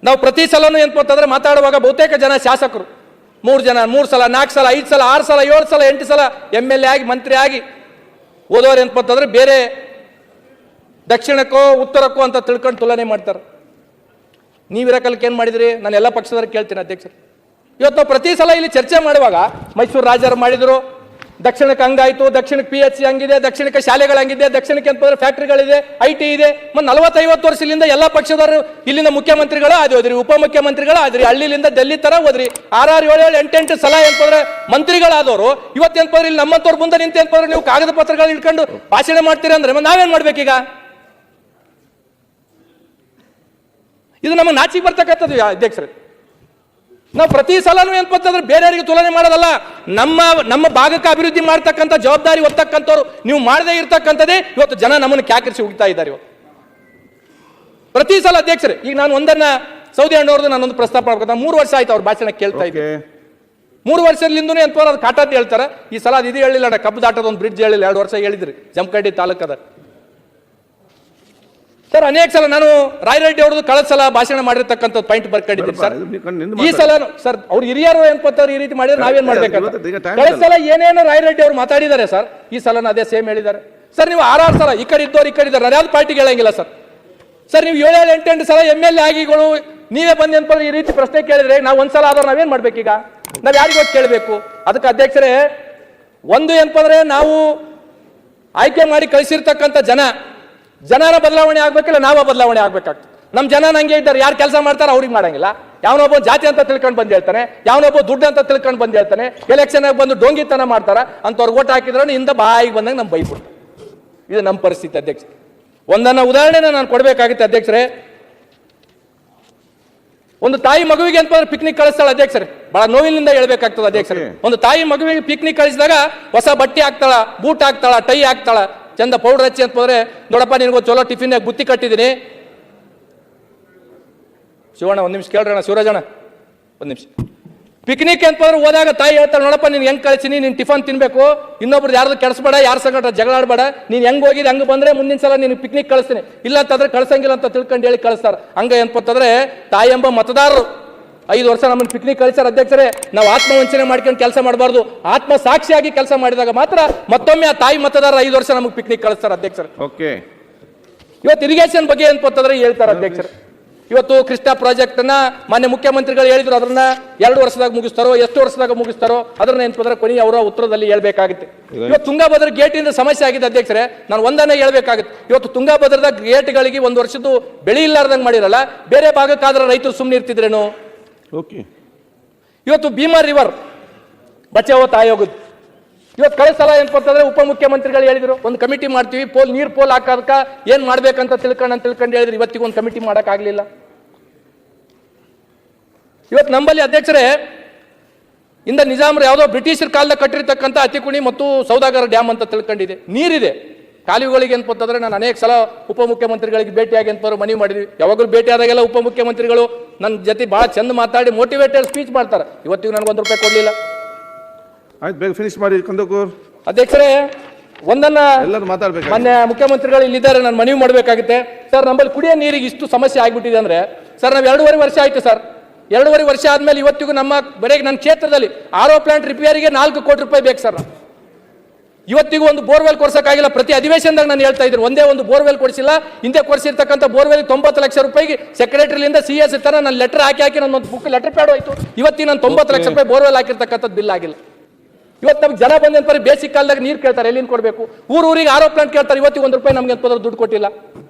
ನಾವು ಪ್ರತಿ ಸಲನೂ ಅಂತಂದ್ರೆ ಮಾತಾಡುವಾಗ ಬಹುತೇಕ ಜನ ಶಾಸಕರು 3 ಜನ 3 ಸಲ 4 ಸಲ 5 ಸಲ 6 ಸಲ 7 ಸಲ 8 ಸಲ MLA ಆಗಿ ಮಂತ್ರಿ ಆಗಿ ಓದೋರು ಅಂತಂದ್ರೆ ಬೇರೆ ದಕ್ಷಿಣಕ್ಕೋ ಉತ್ತರಕ್ಕೋ ಅಂತ ತಿಳ್ಕೊಂಡು ತುಲನೆ ಮಾಡ್ತಾರೆ. ನೀವಿರಕಲ್ಕೆ ಏನು ಮಾಡಿದ್ರಿ? ನಾನು ಎಲ್ಲ ಪಕ್ಷದವ್ರಿಗೆ ಕೇಳ್ತೀನಿ ಅಧ್ಯಕ್ಷರು. ಇವತ್ತು ನಾವು ಪ್ರತಿ ಸಲ ಇಲ್ಲಿ ಚರ್ಚೆ ಮಾಡುವಾಗ ಮೈಸೂರು ರಾಜರು ಮಾಡಿದ್ರು, ದಕ್ಷಿಣಕ್ಕೆ ಹಂಗಾಯ್ತು, ದಕ್ಷಿಣಕ್ಕೆ PHC ಹಂಗಿದೆ, ದಕ್ಷಿಣಕ್ಕೆ ಶಾಲೆಗಳು ಹಂಗಿದೆ, ದಕ್ಷಿಣಕ್ಕೆ ಅಂತಂದ್ರೆ ಫ್ಯಾಕ್ಟ್ರಿಗಳಿದೆ, IT ಇದೆ. ಮತ್ತು 40-50 ವರ್ಷದಿಂದ ಎಲ್ಲ ಪಕ್ಷದವರು ಇಲ್ಲಿಂದ ಮುಖ್ಯಮಂತ್ರಿಗಳು ಆದ್ರಿ, ಉಪಮುಖ್ಯಮಂತ್ರಿಗಳು ಆದ್ರಿ, ಹಳ್ಳಿಲಿಂದ ಡೆಲ್ಲಿ ತರ ಹೋದ್ರಿ, 6 7 7 8 ಸಲ ಅಂತಂದ್ರೆ ಮಂತ್ರಿಗಳಾದವರು ಇವತ್ತು ಅಂತಂದ್ರೆ ಇಲ್ಲಿ ನಮ್ಮಂತವ್ರು ಮುಂದೆ ನಿಂತು ಅಂತಂದ್ರೆ ನೀವು ಕಾಗದ ಪತ್ರಗಳು ಇಟ್ಕೊಂಡು ಭಾಷಣ ಮಾಡ್ತೀರಿ ಅಂದ್ರೆ ನಾವೇನ್ ಮಾಡ್ಬೇಕೀಗ? ಇದು ನಮಗೆ ನಾಚಿಕೆ ಬರ್ತಕ್ಕಂಥದ್ದು ಅಧ್ಯಕ್ಷರೇ. ನಾವು ಪ್ರತಿ ಸಲನೂ ಏನಂತಂದ್ರೆ ಬೇರೆಯವರಿಗೆ ತುಲನೆ ಮಾಡೋದಲ್ಲ, ನಮ್ಮ ಭಾಗಕ್ಕೆ ಅಭಿವೃದ್ಧಿ ಮಾಡ್ತಕ್ಕಂಥ ಜವಾಬ್ದಾರಿ ಹೊತ್ತಕ್ಕಂಥವ್ರು ನೀವು ಮಾಡದೇ ಇರ್ತಕ್ಕಂಥದ್ದೇ ಇವತ್ತು ಜನ ನಮ್ಮನ್ನು ಕ್ಯಾಕರಿಸಿ ಹುಡುಕ್ತಾ ಇದ್ದಾರೆ ಇವತ್ತು ಪ್ರತಿ ಸಲ. ಅಧ್ಯಕ್ಷರೇ, ಈಗ ನಾನು ಒಂದನ್ನ ಸೌದಿ ಅಣ್ಣವ್ರದ್ದು ನಾನೊಂದು ಪ್ರಸ್ತಾಪ ಮಾಡ್ಬೇಕು. 3 ವರ್ಷ ಆಯ್ತು ಅವ್ರ ಭಾಷಣ ಕೇಳ್ತಾ ಇದ್ದೆ. 3 ವರ್ಷದಿಂದನೇ ಅಂತವ್ರು ಅದು ಕಾಟದ್ದು ಹೇಳ್ತಾರೆ. ಈ ಸಲ ಅದು ಇದು ಹೇಳಿಲ್ಲ, ಕಬ್ಬು ದಾಟದ ಒಂದು ಬ್ರಿಡ್ಜ್ ಹೇಳಿಲ್ಲ, 2 ವರ್ಷ ಹೇಳಿದ್ರಿ ಜಮಖಂಡಿ ತಾಲೂಕದ. ಸರ್ ಅನೇಕ ಸಲ ನಾನು ರಾಯರೆಡ್ಡಿ ಅವ್ರದ್ದು ಕಳೆದ ಸಲ ಭಾಷಣ ಮಾಡಿರ್ತಕ್ಕಂಥ ಪಾಯಿಂಟ್ ಬರ್ಕೊಂಡಿದ್ದೀನಿ ಸರ್. ಈ ಸಲ ಸರ್ ಅವ್ರು ಹಿರಿಯರು ಏನ್ಪತ್ತವ್ರು ಈ ರೀತಿ ಮಾಡಿದ್ರೆ ನಾವೇನ್ ಮಾಡ್ಬೇಕಂತ ಕಳೆದ ಸಲ ಏನೇನು ರಾಯರೆಡ್ಡಿ ಅವ್ರು ಮಾತಾಡಿದ್ದಾರೆ ಸರ್, ಈ ಸಲ ಅದೇ ಸೇಮ್ ಹೇಳಿದ್ದಾರೆ ಸರ್. ನೀವು 6 ಸಲ ಈ ಕಡೆ ಇದ್ದವ್ರು ಈ ಕಡೆ ಇದ್ದಾರೆ, ಯಾವ್ದು ಪಾರ್ಟಿಗೆ ಹೇಳಂಗಿಲ್ಲ ಸರ್. ಸರ್ ನೀವು 7 7 8 ಸಲ MLA ಆಗಿಗಳು ನೀವೇ ಬಂದು ಏನಪ್ಪ ಈ ರೀತಿ ಪ್ರಶ್ನೆ ಕೇಳಿದ್ರೆ ನಾವು ಒಂದ್ಸಲ ಆದ್ರೆ ನಾವೇನ್ ಮಾಡ್ಬೇಕೀಗ? ನಾವ್ ಯಾರಿಗೂ ಕೇಳಬೇಕು? ಅದಕ್ಕೆ ಅಧ್ಯಕ್ಷರೇ, ಒಂದು ಏನಪ್ಪಂದ್ರೆ ನಾವು ಆಯ್ಕೆ ಮಾಡಿ ಕಳಿಸಿರ್ತಕ್ಕಂಥ ಜನರ ಬದಲಾವಣೆ ಆಗ್ಬೇಕಿಲ್ಲ, ನಾವ ಬದಲಾವಣೆ ಆಗ್ಬೇಕಾಗ್ತದೆ. ನಮ್ಮ ಜನ ನಂಗೆ ಇದ್ದಾರೆ, ಯಾರು ಕೆಲಸ ಮಾಡ್ತಾರೆ ಅವ್ರಿಗೆ ಮಾಡಂಗಿಲ್ಲ. ಯಾವನೊಬ್ಬ ಜಾತಿ ಅಂತ ತಿಳ್ಕೊಂಡು ಬಂದು ಹೇಳ್ತಾನೆ, ಯಾವನೊಬ್ಬ ದುಡ್ಡು ಅಂತ ತಿಳ್ಕೊಂಡು ಬಂದು ಹೇಳ್ತಾನೆ, ಎಲೆಕ್ಷನ್ ಬಂದು ಡೋಂಗಿತನ ಮಾಡ್ತಾರ ಅಂತವ್ರಿಗೆ ಓಟ್ ಹಾಕಿದ್ರೆ ಇಂದ ಬಾಯಿಗೆ ಬಂದಾಗ ನಮ್ ಬೈಬಿಡ್ತಾರೆ. ಇದು ನಮ್ಮ ಪರಿಸ್ಥಿತಿ ಅಧ್ಯಕ್ಷ. ಒಂದನ್ನ ಉದಾಹರಣೆನ ನಾನು ಕೊಡ್ಬೇಕಾಗುತ್ತೆ ಅಧ್ಯಕ್ಷರೇ. ಒಂದು ತಾಯಿ ಮಗುವಿಗೆ ಅಂತಂದ್ರೆ ಪಿಕ್ನಿಕ್ ಕಳಿಸ್ತಾಳೆ ಅಧ್ಯಕ್ಷರೇ, ಬಹಳ ನೋವಿನಿಂದ ಹೇಳ್ಬೇಕಾಗ್ತದೆ ಅಧ್ಯಕ್ಷರೇ. ಒಂದು ತಾಯಿ ಮಗುವಿಗೆ ಪಿಕ್ನಿಕ್ ಕಳಿಸಿದಾಗ ಹೊಸ ಬಟ್ಟೆ ಹಾಕ್ತಾಳ, ಬೂಟ್ ಹಾಕ್ತಾಳ, ಟೈ ಹಾಕ್ತಾಳ, ಚಂದ ಪೌಡರ್ ಹಚ್ಚಿ ಅಂತಂದ್ರೆ ನೋಡಪ್ಪ ನಿನಗೂ ಚಲೋ ಟಿಫಿನ್ ಬುತ್ತಿ ಕಟ್ಟಿದ್ದೀನಿ. ಶಿವಣ್ಣ ಒಂದು ನಿಮಿಷ ಕೇಳ್ರಣ, ಶಿವರಾಜಣ್ಣ ಒಂದು ನಿಮಿಷ. ಪಿಕ್ನಿಕ್ ಅಂತಂದ್ರೆ ಹೋದಾಗ ತಾಯಿ ಹೇಳ್ತಾಳೆ, ನೋಡಪ್ಪ ನೀನು ಹೆಂಗ್ ಕಳಿಸಿನಿ, ನೀನು ಟಿಫನ್ ತಿನ್ಬೇಕು, ಇನ್ನೊಬ್ರು ಯಾರ್ದು ಕೆಡಿಸ್ಬೇಡ, ಯಾರ ಸಂಗಟ ಜಗಳಾಡ್ಬೇಡ, ನೀನು ಹೆಂಗ್ ಹೋಗಿದ್ದು ಹಂಗೆ ಬಂದ್ರೆ ಮುಂದಿನ ಸಲ ನೀನು ಪಿಕ್ನಿಕ್ ಕಳಿಸ್ತೀನಿ, ಇಲ್ಲ ಅಂತಂದ್ರೆ ಕಳ್ಸಂಗಿಲ್ಲ ಅಂತ ತಿಳ್ಕೊಂಡು ಹೇಳಿ ಕಳಿಸ್ತಾರ. ಹಂಗ ಏನಪ್ಪಂತಂದ್ರೆ ತಾಯಿ ಎಂಬ ಮತದಾರರು 5 ವರ್ಷ ನಮ್ಮನ್ನು ಪಿಕ್ನಿಕ್ ಕಳಿಸ್ತಾರೆ ಅಧ್ಯಕ್ಷರೇ. ನಾವು ಆತ್ಮವಂಚನೆ ಮಾಡ್ಕೊಂಡು ಕೆಲಸ ಮಾಡಬಾರ್ದು, ಆತ್ಮ ಸಾಕ್ಷಿಯಾಗಿ ಕೆಲಸ ಮಾಡಿದಾಗ ಮಾತ್ರ ಮತ್ತೊಮ್ಮೆ ಆ ತಾಯಿ ಮತದಾರ 5 ವರ್ಷ ನಮಗೆ ಪಿಕ್ನಿಕ್ ಕಳಿಸ್ತಾರೆ ಅಧ್ಯಕ್ಷರೇ. ಇವತ್ತು ಇರಿಗೇಷನ್ ಬಗ್ಗೆ ಏನಪ್ಪಂತಂದ್ರೆ ಹೇಳ್ತಾರೆ ಅಧ್ಯಕ್ಷರೇ. ಇವತ್ತು ಕೃಷ್ಣ ಪ್ರಾಜೆಕ್ಟ್ ನ ಮಾನ್ಯ ಮುಖ್ಯಮಂತ್ರಿಗಳು ಹೇಳಿದ್ರು, ಅದನ್ನ 2 ವರ್ಷದಾಗ ಮುಗಿಸ್ತಾರೋ ಎಷ್ಟು ವರ್ಷದಾಗ ಮುಗಿಸ್ತಾರೋ ಅದನ್ನ ಏನಪ್ಪಂದ್ರೆ ಕೊನೆಯ ಅವರ ಉತ್ತರದಲ್ಲಿ ಹೇಳ್ಬೇಕಾಗುತ್ತೆ. ಇವತ್ತು ತುಂಗಾಭದ್ರಾ ಗೇಟಿಂದ ಸಮಸ್ಯೆ ಆಗಿದೆ ಅಧ್ಯಕ್ಷರೇ. ನಾನು ಒಂದನ್ನೇ ಹೇಳ್ಬೇಕಾಗುತ್ತೆ, ಇವತ್ತು ತುಂಗಾಭದ್ರದ ಗೇಟ್ಗಳಿಗೆ 1 ವರ್ಷದ್ದು ಬೆಳೆ ಇಲ್ಲಾರ್ದಂಗೆ ಮಾಡಿರಲ್ಲ, ಬೇರೆ ಭಾಗಕ್ಕಾದ್ರೆ ರೈತರು ಸುಮ್ಮನೆ ಇರ್ತಿದ್ರೇನು? ಇವತ್ತು ಭೀಮಾ ರಿವರ್ ಬಚಾವೋ ಆಯೋಗದ ಇವತ್ತು ಕಳೆದ ಸಲ ಏನಪ್ಪಂತಂದ್ರೆ ಉಪಮುಖ್ಯಮಂತ್ರಿಗಳು ಹೇಳಿದ್ರು, ಒಂದು ಕಮಿಟಿ ಮಾಡ್ತೀವಿ, ನೀರ್ ಪೋಲ್ ಹಾಕೋದಕ್ಕ ಏನ್ ಮಾಡ್ಬೇಕಂತ ತಿಳ್ಕೊಂಡು ಹೇಳಿದ್ರು. ಇವತ್ತಿಗೆ ಒಂದು ಕಮಿಟಿ ಮಾಡಕ್ ಆಗ್ಲಿಲ್ಲ. ಇವತ್ತು ನಂಬಲ್ಲಿ ಅಧ್ಯಕ್ಷರೇ ಇಂದ ನಿಜಾಮರು ಯಾವುದೋ ಬ್ರಿಟಿಷರ್ ಕಾಲದಾಗ ಕಟ್ಟಿರ್ತಕ್ಕಂಥ ಅತಿಕುಣಿ ಮತ್ತು ಸೌದಾಗರ ಡ್ಯಾಮ್ ಅಂತ ತಿಳ್ಕೊಂಡಿದೆ, ನೀರಿದೆ ಕಾಲುವೆಗಳಿಗೆ ಅಂತಂದ್ರೆ. ನಾನು ಅನೇಕ ಸಲ ಉಪಮುಖ್ಯಮಂತ್ರಿಗಳಿಗೆ ಭೇಟಿಯಾಗಿ ಅಂತವ್ರು ಮನವಿ ಮಾಡಿದ್ವಿ. ಯಾವಾಗಲೂ ಭೇಟಿ ಆದಾಗೆಲ್ಲ ಉಪಮುಖ್ಯಮಂತ್ರಿಗಳು ನನ್ನ ಜೊತೆ ಬಹಳ ಚಂದ ಮಾತಾಡಿ ಮೋಟಿವೇಟೆಡ್ ಸ್ಪೀಚ್ ಮಾಡ್ತಾರೆ. ಇವತ್ತಿಗೂ ನನಗೆ 1 ರೂಪಾಯಿ ಕೊಡ್ಲಿಲ್ಲ. ಆಯ್ತು, ಬೇಗ ಫಿನಿಶ್ ಮಾಡಿ ಕಂದಕೂರ್. ಅಧ್ಯಕ್ಷರೇ, ಒಂದನ್ನ ಮಾನ್ಯ ಮುಖ್ಯಮಂತ್ರಿಗಳು ಇಲ್ಲಿದ್ದಾರೆ, ನಾನು ಮನವಿ ಮಾಡಬೇಕಾಗುತ್ತೆ ಸರ್. ನಮ್ಮಲ್ಲಿ ಕುಡಿಯೋ ನೀರಿಗೆ ಇಷ್ಟು ಸಮಸ್ಯೆ ಆಗ್ಬಿಟ್ಟಿದೆ ಅಂದ್ರೆ ಸರ್, ನಾವು 2.5 ವರ್ಷ ಆಯ್ತು ಸರ್. 2.5 ವರ್ಷ ಆದ್ಮೇಲೆ ಇವತ್ತಿಗೂ ನಮ್ಮ ಬರೀ ನನ್ನ ಕ್ಷೇತ್ರದಲ್ಲಿ RO ಪ್ಲಾಂಟ್ ರಿಪೇರಿಗೆ 4 ಕೋಟಿ ರೂಪಾಯಿ ಬೇಕು ಸರ್. ಇವತ್ತಿಗೂ ಒಂದು ಬೋರ್ವೆಲ್ ಕೊಡ್ಸಕ್ಕಾಗಿಲ್ಲ. ಪ್ರತಿ ಅಧಿವೇಶನದಾಗ ನಾನು ಹೇಳ್ತಾ ಇದ್ದೀನಿ, ಒಂದೇ ಒಂದು ಬೋರ್ವೆಲ್ ಕೊಡಿಸಿಲ್ಲ. ಹಿಂದೆ ಕೊಡಿಸಿರ್ತಕ್ಕಂಥ ಬೋರ್ವೆಲ್ 90 ಲಕ್ಷ ರೂಪಾಯಿಗೆ ಸೆಕ್ರೆಟರಿಯಿಂದ CS ತರ ನಾನು ಲೆಟರ್ ಹಾಕಿ ನನ್ನ ಒಂದು ಬುಕ್ ಲೆಟರ್ ಪ್ಯಾಡ್ ಹೋಯ್ತು. ಇವತ್ತಿನ ನಾನು 90 ಲಕ್ಷ ರೂಪಾಯಿ ಬೋರ್ವೆಲ್ ಹಾಕಿರ್ತಕ್ಕಂಥದ್ದು ಬಿಲ್ ಆಗಿಲ್ಲ. ಇವತ್ತು ನಮ್ಗೆ ಜನ ಬಂದ ಬೇಸಿಕ್ ಕಾಲದಾಗ ನೀರು ಕೇಳ್ತಾರೆ, ಎಲ್ಲಿಂದ ಕೊಡಬೇಕು? ಊರಿಗೆ RO ಪ್ಲಾಂಟ್ ಕೇಳ್ತಾರೆ. ಇವತ್ತಿಗೆ 1 ರೂಪಾಯಿ ನಮ್ಗೆ ಅಂತ ದುಡ್ಡು ಕೊಟ್ಟಿಲ್ಲ.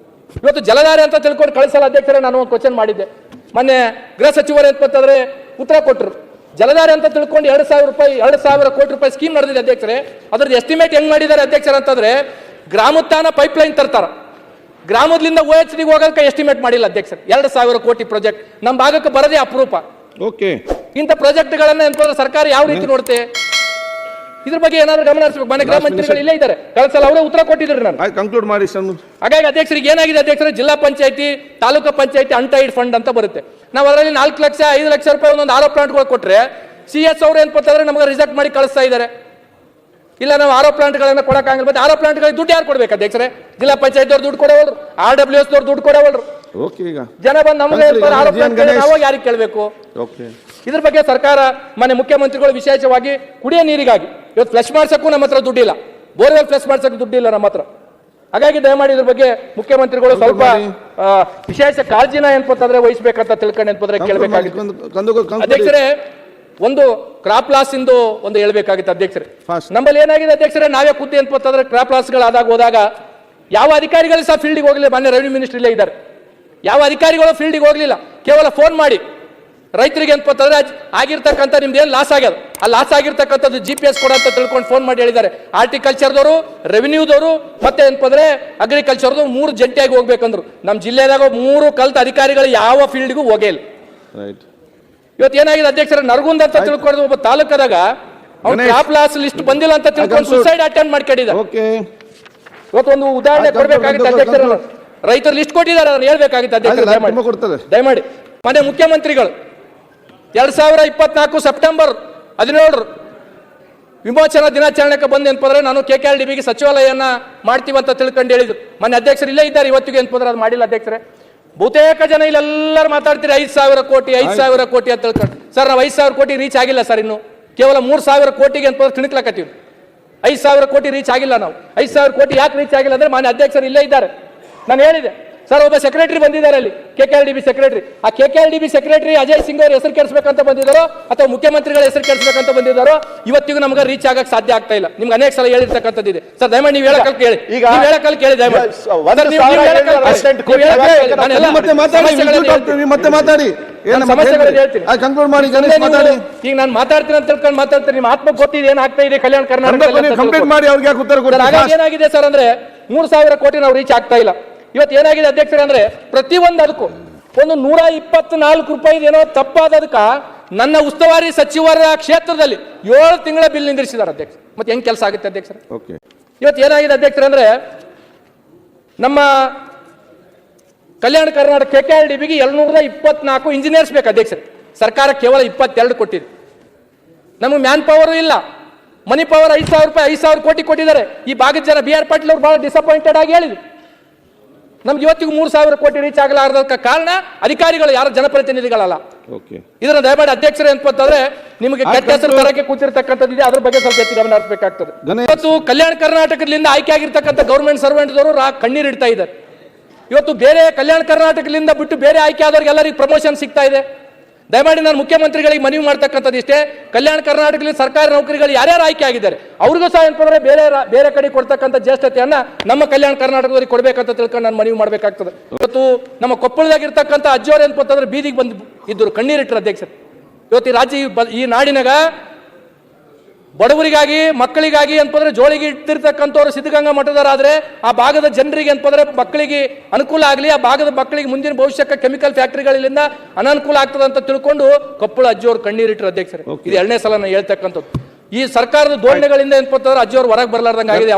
ಇವತ್ತು ಜಲಧಾರೆ ಅಂತ ತಿಳ್ಕೊಂಡು ಕಳಿಸಲ್ಲ ಅಧ್ಯಕ್ಷರೇ. ನಾನು ಒಂದು ಕ್ವಶನ್ ಮಾಡಿದ್ದೆ, ಮೊನ್ನೆ ಗೃಹ ಸಚಿವರು ಅಂತಂದ್ರೆ ಉತ್ತರ ಕೊಟ್ಟರು. ಜಲಧಾರೆ ಅಂತ ತಿಳ್ಕೊಂಡು 2,000 ಕೋಟಿ ರೂಪಾಯಿ ಸ್ಕೀಮ್ ನಡೆದಿದೆ ಅಧ್ಯಕ್ಷರೇ. ಅದ್ರದ್ದು ಎಸ್ಟಿಮೇಟ್ ಹೆಂಗ್ ಮಾಡಿದ್ದಾರೆ ಅಧ್ಯಕ್ಷರ ಅಂತಂದ್ರೆ, ಗ್ರಾಮೋತ್ಥಾನ ಪೈಪ್ಲೈನ್ ತರ್ತಾರ, ಗ್ರಾಮದಿಂದ OHD ಹೋಗೋದಕ್ಕೆ ಎಸ್ಟಿಮೇಟ್ ಮಾಡಿಲ್ಲ ಅಧ್ಯಕ್ಷರು. 2,000 ಕೋಟಿ ಪ್ರಾಜೆಕ್ಟ್ ನಮ್ಮ ಭಾಗಕ್ಕೆ ಬರದೇ ಅಪರೂಪ. ಇಂಥ ಪ್ರಾಜೆಕ್ಟ್ಗಳನ್ನ ಅಂತಂದ್ರೆ ಸರ್ಕಾರ ಯಾವ ರೀತಿ ನೋಡುತ್ತೆ? ಇದ್ರ ಬಗ್ಗೆ ಏನಾದ್ರು ಗಮನ ಹರಿಸಬೇಕು. ಮನೆ ಗೃಹ ಮಂತ್ರಿಗಳು ಇಲ್ಲೇ ಇದ್ದಾರೆ, ಕಳೆದ ಸಲ ಅವರೇ ಉತ್ತರ ಕೊಟ್ಟಿದ್ರು. ನಾನು ಕಂಕ್ಲೂಡ್ ಮಾಡಿ. ಹಾಗಾಗಿ ಅಧ್ಯಕ್ಷರಿಗೆ ಏನಾಗಿದೆ ಅಧ್ಯಕ್ಷರೇ, ಜಿಲ್ಲಾ ಪಂಚಾಯತಿ ತಾಲೂಕು ಪಂಚಾಯತಿ ಅನ್ಟೈಡ್ ಫಂಡ್ ಅಂತ ಬರುತ್ತೆ. ನಾವು ಅದರಲ್ಲಿ 4 ಲಕ್ಷ 5 ಲಕ್ಷ ರೂಪಾಯಿ ಒಂದೊಂದು RO ಪ್ಲಾಂಟ್ಗಳು ಕೊಟ್ರೆ CS ಅವರು ಏನಂತಾರೆ ನಮಗೆ ರಿಜೆಕ್ಟ್ ಮಾಡಿ ಕಳಿಸ್ತಾ ಇದ್ದಾರೆ. ಇಲ್ಲ ನಾವು RO ಪ್ಲಾಂಟ್ಗಳನ್ನ ಕೊಡಕ್ಕಾಗಿಲ್ಲ. ಮತ್ತೆ RO ಪ್ಲಾಂಟ್ಗಳಿಗೆ ದುಡ್ಡು ಯಾರು ಕೊಡ್ಬೇಕು ಅಧ್ಯಕ್ಷರೇ? ಜಿಲ್ಲಾ ಪಂಚಾಯತ್ ಅವ್ರು ದುಡ್ಡು ಕೊಡೋಲ್ರು, RWS ದವ್ರು ದುಡ್ಡು ಕೊಡೋಲ್ರು. ಓಕೆ ಈಗ ಜನ ಬಂದು ನಮಗೆ ಮಂತ್ರಿ ಆರೋಪ ಜಿ ಎನ್ ಮಾಡ್ತಾರೆ, ಗಣೇಶ್. ನಾವು ಯಾರಿಗೆ ಕೇಳಬೇಕು? ಓಕೆ ಇದ್ರ ಬಗ್ಗೆ ಸರ್ಕಾರ ಮಾನ್ಯ ಮುಖ್ಯಮಂತ್ರಿಗಳು ವಿಶೇಷವಾಗಿ ಕುಡಿಯೋ ನೀರಿಗಾಗಿ ಇವತ್ತು ಫ್ಲಶ್ ಮಾಡ್ಸಕ್ಕೂ ನಮ್ಮ ಹತ್ರ ದುಡ್ಡಿಲ್ಲ, ಬೋರ್ವೆಲ್ ಫ್ಲಶ್ ಮಾಡ್ಸಕ್ಕೆ ದುಡ್ಡಿಲ್ಲ ನಮ್ಮ ಹತ್ರ. ಹಾಗಾಗಿ ದಯಮಾಡಿ ಇದ್ರ ಬಗ್ಗೆ ಮುಖ್ಯಮಂತ್ರಿಗಳು ಸ್ವಲ್ಪ ವಿಶೇಷ ಕಾಳಜಿನ ಏನಪ್ಪಂತಂದ್ರೆ ವಹಿಸ್ಬೇಕಂತ ತಿಳ್ಕೊಂಡು ಏನಪ್ಪಂದ್ರೆ ಕೇಳಬೇಕಾಗಿತ್ತು. ಅಧ್ಯಕ್ಷರೇ, ಒಂದು ಕ್ರಾಪ್ ಲಾಸ್ ಇಂದು ಒಂದು ಹೇಳ್ಬೇಕಾಗಿತ್ತು ಅಧ್ಯಕ್ಷರೇ. Fast. ನಮ್ಮಲ್ಲಿ ಏನಾಗಿದೆ ಅಧ್ಯಕ್ಷರೇ, ನಾವೇ ಕೂತಿ ಏನಪ್ಪಂತಂದ್ರೆ ಕ್ರಾಪ್ ಲಾಸ್ಗಳಾದಾಗ ಹೋದಾಗ ಯಾವ ಅಧಿಕಾರಿಗಳು ಸಹ ಫೀಲ್ಡಿಗೆ ಹೋಗಲಿಲ್ಲ. ಮಾನ್ಯ ರೆವಿನ್ಯೂ ಮಿನಿಸ್ಟರ್ ಇಲ್ಲೇ ಇದ್ದಾರೆ. ಯಾವ ಅಧಿಕಾರಿಗಳು ಫೀಲ್ಡಿಗೆ ಹೋಗಲಿಲ್ಲ, ಕೇವಲ ಫೋನ್ ಮಾಡಿ ರೈತರಿಗೆ ಅಂತಂದ್ರೆ ಆಗಿರ್ತಕ್ಕಂಥ ನಿಮ್ದು ಏನು ಲಾಸ್ ಆಗ್ಯದ, ಆ ಲಾಸ್ ಆಗಿರ್ತಕ್ಕಂಥದ್ದು GPS ಕೊಡ ಅಂತ ತಿಳ್ಕೊಂಡು ಫೋನ್ ಮಾಡಿ ಹೇಳಿದ್ದಾರೆ. ಹಾರ್ಟಿಕಲ್ಚರ್ದವರು, ರೆವಿನ್ಯೂದವರು ಮತ್ತೆ ಏನಪ್ಪಂದ್ರೆ ಅಗ್ರಿಕಲ್ಚರ್ದು 3 ಜಂಟಿಯಾಗಿ ಹೋಗ್ಬೇಕಂದ್ರು. ನಮ್ಮ ಜಿಲ್ಲೆದಾಗ 3 ಕಲ್ತ ಅಧಿಕಾರಿಗಳು ಯಾವ ಫೀಲ್ಡ್ಗೂ ಹೋಗೇ ಇಲ್ಲ. ರೈಟ್. ಇವತ್ತು ಏನಾಗಿದೆ ಅಧ್ಯಕ್ಷರ, ನರಗುಂದ ಅಂತ ತಿಳ್ಕೊಂಡು ಒಬ್ಬ ತಾಲೂಕದಾಗ ಅವ್ನು ಕ್ರಾಪ್ ಲಾಸ್ ಲಿಸ್ಟ್ ಬಂದಿಲ್ಲ ಅಂತ ತಿಳ್ಕೊಂಡು ಸುಸೈಡ್ ಅಟೆಂಪ್ಟ್ ಮಾಡ್ಕೊಂಡಿದ್ದಾರೆ. ಓಕೆ ಇವತ್ತು ಒಂದು ಉದಾಹರಣೆ ಕೊಡ್ಬೇಕಾಗಿತ್ತು ಅಧ್ಯಕ್ಷರ, ರೈತರು ಲಿಸ್ಟ್ ಕೊಟ್ಟಿದ್ದಾರೆ, ನಾನು ಹೇಳ್ಬೇಕಾಗಿತ್ತು ಅಧ್ಯಕ್ಷರ. ತುಂಬ ಕೊಡ್ತದೆ. ದಯಮಾಡಿ ಮನೆ ಮುಖ್ಯಮಂತ್ರಿಗಳು 2024 ಸೆಪ್ಟೆಂಬರ್ 17 ವಿಮೋಚನಾ ದಿನಾಚರಣೆಗೆ ಬಂದು ಏನಪ್ಪಂದ್ರೆ ನಾನು KKLDBಗೆ ಸಚಿವಾಲಯನ ಮಾಡ್ತೀವಿ ಅಂತ ತಿಳ್ಕೊಂಡು ಹೇಳಿದ್ರು. ಮನೆ ಅಧ್ಯಕ್ಷರು ಇಲ್ಲೇ ಇದ್ದಾರೆ, ಇವತ್ತಿಗೆ ಏನಪ್ಪಂದ್ರೆ ಅದು ಮಾಡಿಲ್ಲ ಅಧ್ಯಕ್ಷರೇ. ಬಹುತೇಕ ಜನ ಇಲ್ಲೆಲ್ಲರೂ ಮಾತಾಡ್ತೀರಿ 5,000 ಕೋಟಿ 5,000 ಕೋಟಿ ಅಂತ ತಿಳ್ಕೊಂಡು. ಸರ್, ನಾವು 5,000 ಕೋಟಿ ರೀಚ್ ಆಗಿಲ್ಲ ಸರ್, ಇನ್ನು ಕೇವಲ 3,000 ಕೋಟಿಗೆ ಅಂತ ತಿಣಕ್ಲಾಕತ್ತೀವಿ. 5,000 ಕೋಟಿ ರೀಚ್ ಆಗಿಲ್ಲ. ನಾವು 5,000 ಕೋಟಿ ಯಾಕೆ ರೀಚ್ ಆಗಿಲ್ಲ ಅಂದ್ರೆ ಮಾನ್ಯ ಅಧ್ಯಕ್ಷರು ಇಲ್ಲೇ ಇದ್ದಾರೆ. ನಾನು ಹೇಳಿದೆ ಸರ್, ಒಬ್ಬ ಸೆಕ್ರೆಟರಿ ಬಂದಿದ್ದಾರೆ ಅಲ್ಲಿ, KKLDB ಸೆಕ್ರೆಟರಿ. ಆ KKLDB ಸೆಕ್ರೆಟರಿ ಅಜಯ್ ಸಿಂಗ್ ಅವ್ರ ಹೆಸರು ಕೆಡಿಸ್ಬೇಕಂತ ಬಂದಿದ್ದಾರೋ ಅಥವಾ ಮುಖ್ಯಮಂತ್ರಿಗಳ ಹೆಸರು ಕೆಡಿಸ್ಬೇಕಂತ ಬಂದಿದ್ದಾರೋ ಇವತ್ತಿಗೂ ನಮ್ಗೆ ರೀಚ್ ಆಗಕ್ಕೆ ಸಾಧ್ಯ ಆಗ್ತಾ ಇಲ್ಲ. ನಿಮ್ಗೆ ಅನೇಕ ಸಲ ಹೇಳಿರ್ತಕ್ಕಂಥದ್ದಿದೆ ಸರ್. ದಯಮಾಡಿ ನೀವು ಹೇಳಕಲ್ ಕೇಳಿ, ಈಗ ನೀವು ಹೇಳಕಲ್ ಕೇಳಿ ದಯಮಾಡಿ. ಮತ್ತೆ ಮಾತಾಡಿ. ಸಮಸ್ಯೆಗಳನ್ನು ಹೇಳ್ತೀನಿ. ಕಂಕ್ಲೂಡ್ ಮಾಡಿ ಗಣೇಶ್ ಮಾತಾಡಿ. ಈಗ ನಾನು ಮಾತಾಡ್ತೀನಿ ಅಂತ ತಿಳ್ಕೊಂಡು ಮಾತಾಡ್ತೀನಿ. ನಿಮ್ಮ ಆತ್ಮ ಗೊತ್ತಿದೆ ಏನ್ ಆಗ್ತಾ ಇದೆ ಕಲ್ಯಾಣ ಕರ್ನಾಟಕ. ಕಂಪ್ಲೀಟ್ ಮಾಡಿ ಅವ್ರಿಗೆ ಯಾಕೆ ಉತ್ತರ ಕೊಡಿ. ಹಾಗಾಗಿ ಏನಾಗಿದೆ ಸರ್ ಅಂದ್ರೆ 3,000 ಕೋಟಿ ನಾವು ರೀಚ್ ಆಗ್ತಾ ಇಲ್ಲ. ಇವತ್ತು ಏನಾಗಿದೆ ಅಧ್ಯಕ್ಷರೇ ಅಂದ್ರೆ ಪ್ರತಿಯೊಂದು ಅದಕ್ಕೂ ಒಂದು 124 ರೂಪಾಯಿ ಏನೋ ತಪ್ಪಾದದಕ್ಕ ನನ್ನ ಉಸ್ತುವಾರಿ ಸಚಿವರ ಕ್ಷೇತ್ರದಲ್ಲಿ 7 ತಿಂಗಳ ಬಿಲ್ ನಿಂದಿರಿಸಿದ್ದಾರೆ ಅಧ್ಯಕ್ಷ. ಮತ್ತೆ ಹೆಂಗ್ ಕೆಲಸ ಆಗುತ್ತೆ ಅಧ್ಯಕ್ಷರೇ? ಓಕೆ. ಇವತ್ತು ಏನಾಗಿದೆ ಅಧ್ಯಕ್ಷರೇ ಅಂದ್ರೆ ನಮ್ಮ ಕಲ್ಯಾಣ ಕರ್ನಾಟಕ KKLDBಗೆ 224 ಇಂಜಿನಿಯರ್ಸ್ ಬೇಕು ಅಧ್ಯಕ್ಷರೇ. ಸರ್ಕಾರ ಕೇವಲ 22 ಕೊಟ್ಟಿದೆ. ನಮಗೆ ಮ್ಯಾನ್ ಪವರ್ ಇಲ್ಲ, ಮನಿ ಪವರ್ 5,000 ಕೋಟಿ ಕೊಟ್ಟಿದ್ದಾರೆ. ಈ ಭಾಗದ ಜನ BR ಪಾಟೀಲ್ ಅವರು ಬಹಳ ಡಿಸಪಾಯಿಂಟೆಡ್ ಆಗಿ ಹೇಳಿದ್ರು. ನಮ್ಗೆ ಇವತ್ತಿಗೂ 3,000 ಕೋಟಿ ರೀಚ್ ಆಗಲಾರದಕ್ಕೆ ಕಾರಣ ಅಧಿಕಾರಿಗಳು, ಯಾರು ಜನಪ್ರತಿನಿಧಿಗಳಲ್ಲ. ಇದನ್ನ ದಯಮಾಡಿ ಅಧ್ಯಕ್ಷರೇ ಅಂತಂದ್ರೆ ನಿಮಗೆ ಕೆಟ್ಟ ಹೆಸರು ತರಕ್ಕೆ ಕೂತಿರ್ತಕ್ಕಂಥದ್ದಿದೆ, ಅದ್ರ ಬಗ್ಗೆ ಸ್ವಲ್ಪ ಹೆಚ್ಚು ಗಮನ ಹರಿಸಬೇಕಾಗ್ತದೆ. ಇವತ್ತು ಕಲ್ಯಾಣ ಕರ್ನಾಟಕದಿಂದ ಆಯ್ಕೆ ಆಗಿರ್ತಕ್ಕಂಥ ಗೌರ್ಮೆಂಟ್ ಸರ್ವೆಂಟ್ದವರು ಕಣ್ಣೀರು ಇಡ್ತಾ ಇದ್ದಾರೆ. ಇವತ್ತು ಬೇರೆ ಕಲ್ಯಾಣ ಕರ್ನಾಟಕದಿಂದ ಬಿಟ್ಟು ಬೇರೆ ಆಯ್ಕೆ ಆದವ್ರಿಗೆ ಎಲ್ಲರಿಗೂ ಪ್ರಮೋಷನ್ ಸಿಗ್ತಾ ಇದೆ. ದಯಮಾಡಿ ನಾನು ಮುಖ್ಯಮಂತ್ರಿಗಳಿಗೆ ಮನವಿ ಮಾಡ್ತಕ್ಕಂಥದ್ದು ಇಷ್ಟೇ, ಕಲ್ಯಾಣ ಕರ್ನಾಟಕದಲ್ಲಿ ಸರ್ಕಾರಿ ನೌಕರಿಗಳು ಯಾರ್ಯಾರು ಆಯ್ಕೆ ಆಗಿದ್ದಾರೆ ಅವ್ರಿಗೂ ಸಹ ಏನಂದ್ರೆ ಬೇರೆ ಕಡೆ ಕೊಡ್ತಕ್ಕಂಥ ಜ್ಯೇಷ್ಠತೆಯನ್ನ ನಮ್ಮ ಕಲ್ಯಾಣ ಕರ್ನಾಟಕದಲ್ಲಿ ಕೊಡಬೇಕಂತ ತಿಳ್ಕೊಂಡು ನಾನು ಮನವಿ ಮಾಡಬೇಕಾಗ್ತದೆ. ಇವತ್ತು ನಮ್ಮ ಕೊಪ್ಪಳದಾಗಿರ್ತಕ್ಕಂಥ ಅಜ್ಜೋರು ಏನಂತಂದ್ರೆ ಬೀದಿಗೆ ಬಂದು ಇದ್ರು, ಕಣ್ಣೀರಿಟ್ಟರು ಅಧ್ಯಕ್ಷರು. ಇವತ್ತು ಈ ರಾಜ್ಯ ಈ ನಾಡಿನಾಗ ಬಡವರಿಗಾಗಿ ಮಕ್ಕಳಿಗಾಗಿ ಅಂತಂದ್ರೆ ಜೋಳಿಗೆ ಇಟ್ಟಿರ್ತಕ್ಕಂಥವ್ರು ಸಿದ್ಧಗಂಗಾ ಮಠದವರಾದ್ರೆ ಆ ಭಾಗದ ಜನರಿಗೆ ಅಂತಂದ್ರೆ ಮಕ್ಕಳಿಗೆ ಅನುಕೂಲ ಆಗಲಿ, ಆ ಭಾಗದ ಮಕ್ಕಳಿಗೆ ಮುಂದಿನ ಭವಿಷ್ಯಕ್ಕೆ ಕೆಮಿಕಲ್ ಫ್ಯಾಕ್ಟರಿಗಳಿಂದ ಅನಾನುಕೂಲ ಆಗ್ತದೆ ಅಂತ ತಿಳ್ಕೊಂಡು ಕೊಪ್ಪಳ ಅಜ್ಜಿಯವರು ಕಣ್ಣೀರಿಟ್ಟರು ಅಧ್ಯಕ್ಷರು. ಇದು 2ನೇ ಸಲ ನಾನು ಹೇಳ್ತಕ್ಕಂಥದ್ದು. ಈ ಸರ್ಕಾರದ ಧೋರಣೆಗಳಿಂದ ಏನಂತಂದ್ರೆ ಅಜ್ಜಿಯವರು ಹೊರಗೆ ಬರಲಾರ್ದಂಗೆ ಆಗಿದೆ.